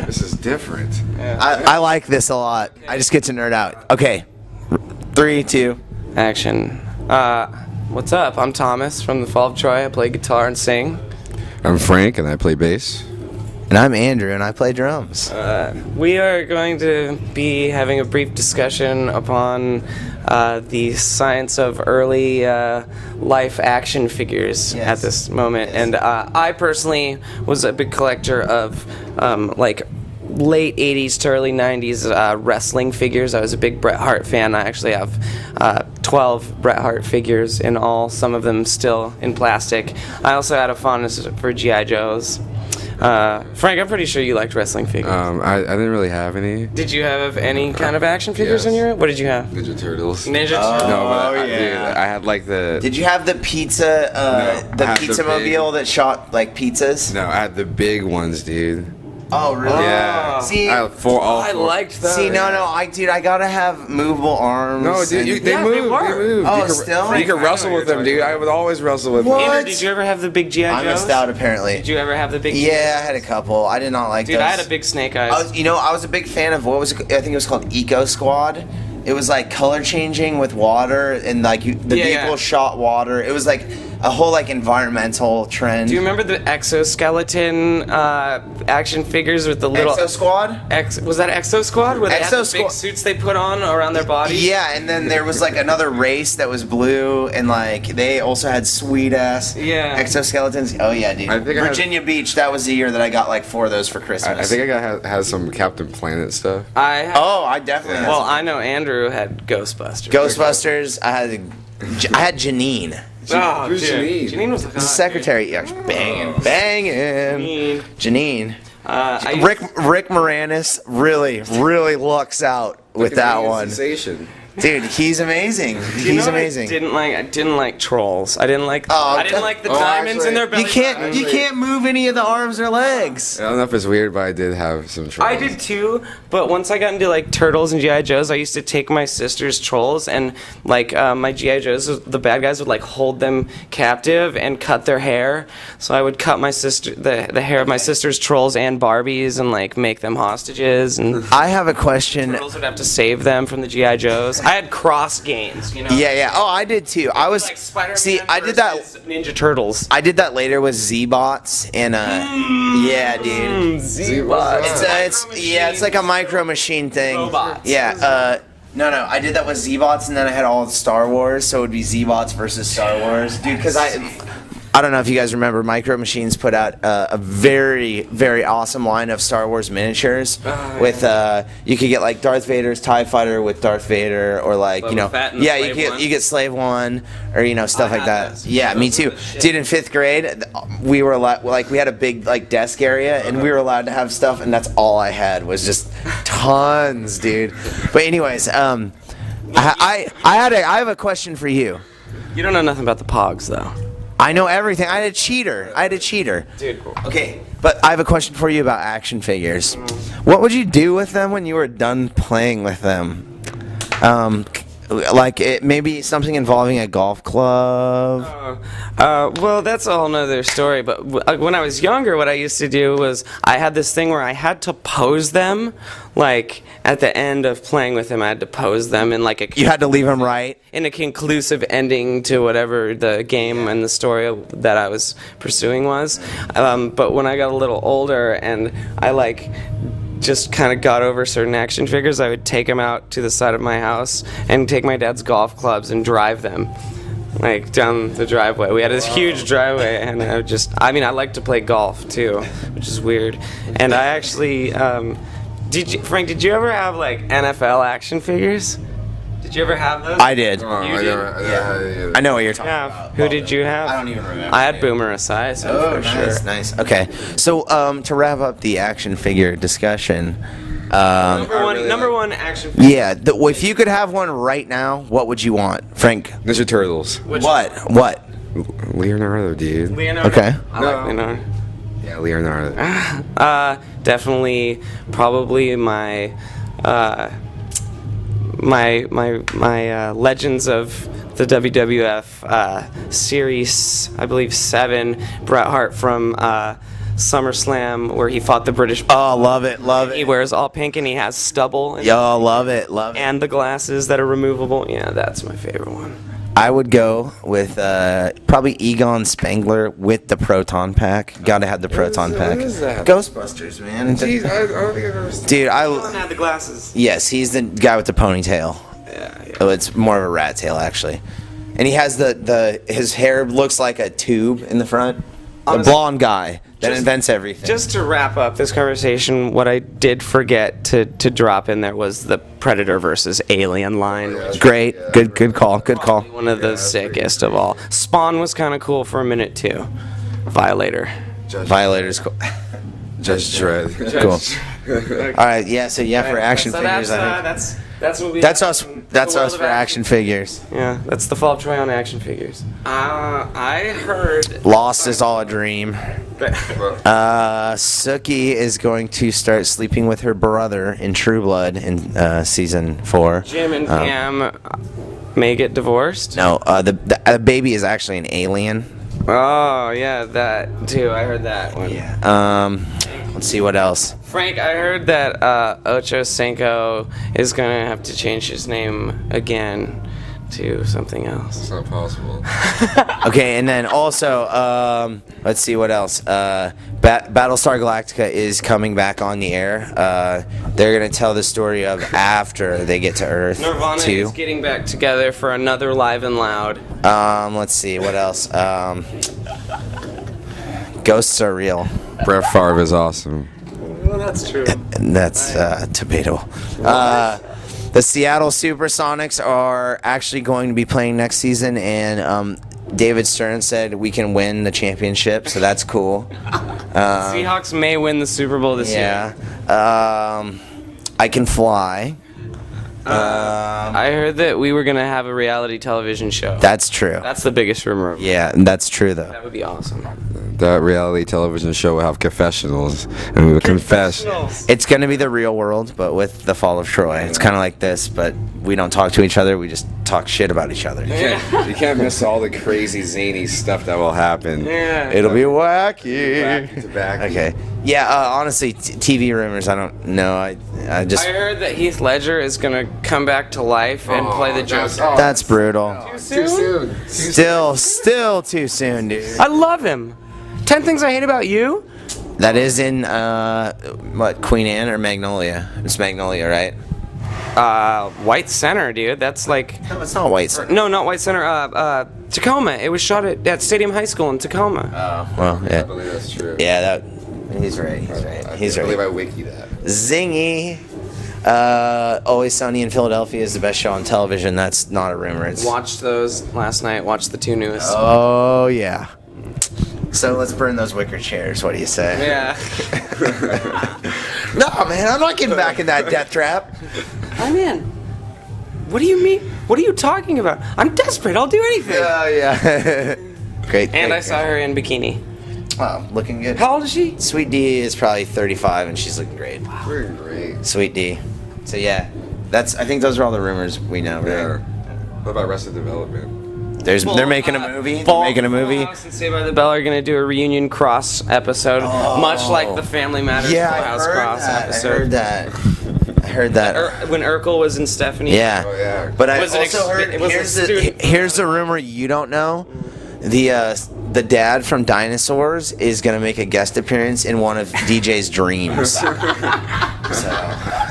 This is different. I like this a lot. I just get to nerd out. Okay. 3, 2. Action. What's up? I'm Thomas from the Fall of Troy. I play guitar and sing. I'm Frank, and I play bass. And I'm Andrew, and I play drums. We are going to be having a brief discussion upon the science of early life action figures at this moment. And I personally was a big collector of late 80s to early 90s wrestling figures. I was a big Bret Hart fan. I actually have 12 Bret Hart figures in all, some of them still in plastic. I also had a fondness for G.I. Joes. Frank, I'm pretty sure you liked wrestling figures. I didn't really have any. Did you have any kind of action figures in your? What did you have? Ninja Turtles. Ninja Turtles. No, but yeah. I had like the. Did you have the pizza, No, I had the pizza mobile that shot like pizzas? No, I had the big ones, dude. Oh, really? Yeah. See, I had four. I liked those. See, no, I gotta have movable arms. No, dude, and- they Yeah, move. they They work. move. Oh, you can, still? You can I wrestle know with what them, you're dude. talking I would always wrestle with What? them. Andrew, did you ever have the big G.I. I Joes? missed out apparently. Did you ever have the big? Yeah, I had a couple. I did not like Dude, those. I had a big Snake Eyes. I was a big fan of I think it was called Eco Squad. It was like color changing with water, and like the people shot water. It was like a whole like environmental trend. Do you remember the exoskeleton action figures with the little Exo Squad? Was that Exo Squad? Where they had the Exo big Squad- suits they put on around their bodies? Yeah, and then there was like another race that was blue, and like they also had sweet ass exoskeletons. Oh yeah, dude. I think Virginia Beach. That was the year that I got like 4 of those for Christmas. I think I had some Captain Planet stuff. I definitely. Had Well, some. I know Andrew had Ghostbusters. Ghostbusters. I had Janine. Oh, Who's dude. Janine? Janine was the The secretary. Yeah, banging. Janine. Rick Moranis really lucks out with that one. Sensation. Dude, he's amazing. He's amazing. I didn't like trolls. I didn't like the diamonds in their belly. You can't move any of the arms or legs. I don't know if it's weird, but I did have some trolls. I did too, but once I got into like Turtles and G.I. Joes, I used to take my sister's trolls and like my G.I. Joes, the bad guys would like hold them captive and cut their hair. So I would cut the hair of my sister's trolls and Barbies and like make them hostages, and I have a question. Turtles would have to save them from the G.I. Joes. I had cross gains, you know. Yeah. Oh, I did too. I was like Spider-Man I did that. versus Ninja Turtles. I did that later with Z-Bots and yeah, dude. Z-Bots. It's like a micro machine thing. Robots. Yeah. No, I did that with Z-Bots, and then I had all the Star Wars, so it would be Z-Bots versus Star Wars, dude. Because I don't know if you guys remember, Micro Machines put out a very, very awesome line of Star Wars miniatures with you could get like Darth Vader's TIE Fighter with Darth Vader, or like you get Slave One, or stuff like that. Those. Yeah, me too, dude. In 5th grade, we were we had a big like desk area, and we were allowed to have stuff, and that's all I had was just tons, dude. But anyways, I have a question for you. You don't know nothing about the Pogs, though. I know everything. I had a cheater. Dude. Okay, but I have a question for you about action figures. What would you do with them when you were done playing with them? Maybe something involving a golf club. Well, that's a whole nother story. But when I was younger, what I used to do was I had this thing where I had to pose them. Like at the end of playing with them, I had to pose them in like You had to leave them right. in a conclusive ending to whatever the game and the story that I was pursuing was. But when I got a little older and I just kind of got over certain action figures, I would take them out to the side of my house and take my dad's golf clubs and drive them like down the driveway. We had this huge driveway, and I like to play golf too, which is weird. And I actually Frank, did you ever have like NFL action figures? Did you ever have those? I did. I know what you're talking about. Who did you have? I don't even remember. I had Boomer Esiason for sure. Nice. Okay, so to wrap up the action figure discussion. Number one action figure. Yeah, if you could have one right now, what would you want, Frank? Ninja Turtles. What? Leonardo, dude. Leonardo. Okay. I like Leonardo. Yeah, Leonardo. Definitely, probably my Legends of the WWF series, I believe 7, Bret Hart from SummerSlam where he fought the British. Oh, love it, love He it. wears all pink and he has stubble and, Yo, love it, love it. and the glasses that are removable. Yeah, that's my favorite one. I would go with probably Egon Spengler with the proton pack. Gotta have the proton what pack. is that? Ghostbusters, man. Jeez, I don't think I've ever seen. Dude, Had the glasses. yes, he's the guy with the ponytail. Yeah. Oh, it's more of a rat tail actually, and he has his hair looks like a tube in the front. The Honestly, blonde guy that just- invents everything. Just to wrap up this conversation, what I did forget to drop in there was the Predator versus Alien line. Which Great, good call, good call. was one of the sickest of all. Spawn was kind of cool for a minute too. Violator. Violators, cool. Judge Dredd. Cool. All right, yeah. So yeah, for action So figures, that's I think that's what we. that's have us. in That's the world us of for action figures. Yeah, that's the Fall of Troy on action figures. I heard. Lost is all a dream. Suki is going to start sleeping with her brother in True Blood in season 4. Jim and Pam may get divorced. No, the baby is actually an alien. Oh yeah, that too. I heard that one. Yeah. Let's see what else. Frank, I heard that Ocho Cinco is gonna have to change his name again to something else. It's not possible. Okay, and then also, let's see what else. Battlestar Galactica is coming back on the air. They're gonna tell the story of after they get to Earth. Nirvana too. is getting back together for another Live and Loud. Let's see what else. Ghosts are real. Brett Favre is awesome. Well, that's true. And that's debatable. The Seattle Supersonics are actually going to be playing next season, and David Stern said we can win the championship, so that's cool. Seahawks may win the Super Bowl this Yeah. year. I Can Fly. I heard that we were gonna have a reality television show. That's true. That's the biggest rumor. Yeah, that's true though. That would be awesome. That reality television show will have confessionals, and we will confess. It's going to be the real world, but with the Fall of Troy. It's kind of like this, but we don't talk to each other. We just talk shit about each other. You can't miss all the crazy zany stuff that will happen. Yeah. It'll be wacky. Back to back. Okay. Yeah. Honestly, TV rumors. I don't know. I just. I heard that Heath Ledger is gonna come back to life and play the Joker. That's brutal. Too soon. Still too soon, dude. I love him. 10 Things I Hate About You. That is in what, Queen Anne or Magnolia? It's Magnolia, right? White Center, dude. That's like No, it's not White Center. no, not White Center. Tacoma. It was shot at Stadium High School in Tacoma. Well, I yeah. believe that's true. Yeah, that. He's right. He's I believe right. I wiki that. Zingy. Always Sunny in Philadelphia is the best show on television. That's not a rumor. It's. Watched those last night. Watched the 2 newest. Oh yeah. So let's burn those wicker chairs. What do you say? Yeah. No, man, I'm not getting back in that death trap. I'm in. What do you mean? What are you talking about? I'm desperate. I'll do anything. Yeah. Great. And I saw her in bikini. Wow, looking good. How old is she? Sweet D is probably 35, and she's looking great. We're great. Sweet D. So yeah, I think those are all the rumors we know. Right? Yeah. What about Arrested Development? They're making a movie. Full They're making a movie. House and Saved by the Bell are going to do a reunion cross episode, much like the Family Matters Yeah, Full I House heard cross that. episode. I heard that. When Urkel was in Stephanie. Yeah. Oh, yeah. But I Was it also heard. it was a student- Here's the rumor you don't know. The dad from Dinosaurs is gonna make a guest appearance in one of DJ's dreams. So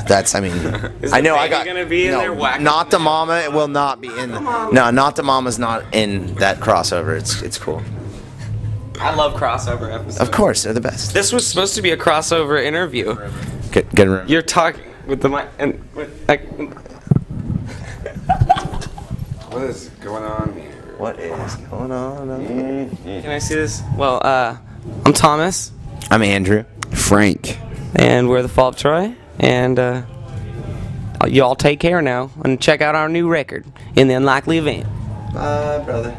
that's, I mean, Is I the know I baby got gonna be in no, there whacking not the mama. It will not be in. No, not the mama's not in that crossover. It's cool. I love crossover episodes. Of course, they're the best. This was supposed to be a crossover interview. Good rumor. You're talking with the mic and What is going on here? What is going on? Can I see this? Well, I'm Thomas, I'm Andrew. Frank. and we're the Fall of Troy, and you all take care now and check out our new record, In the Unlikely Event. Bye, brother.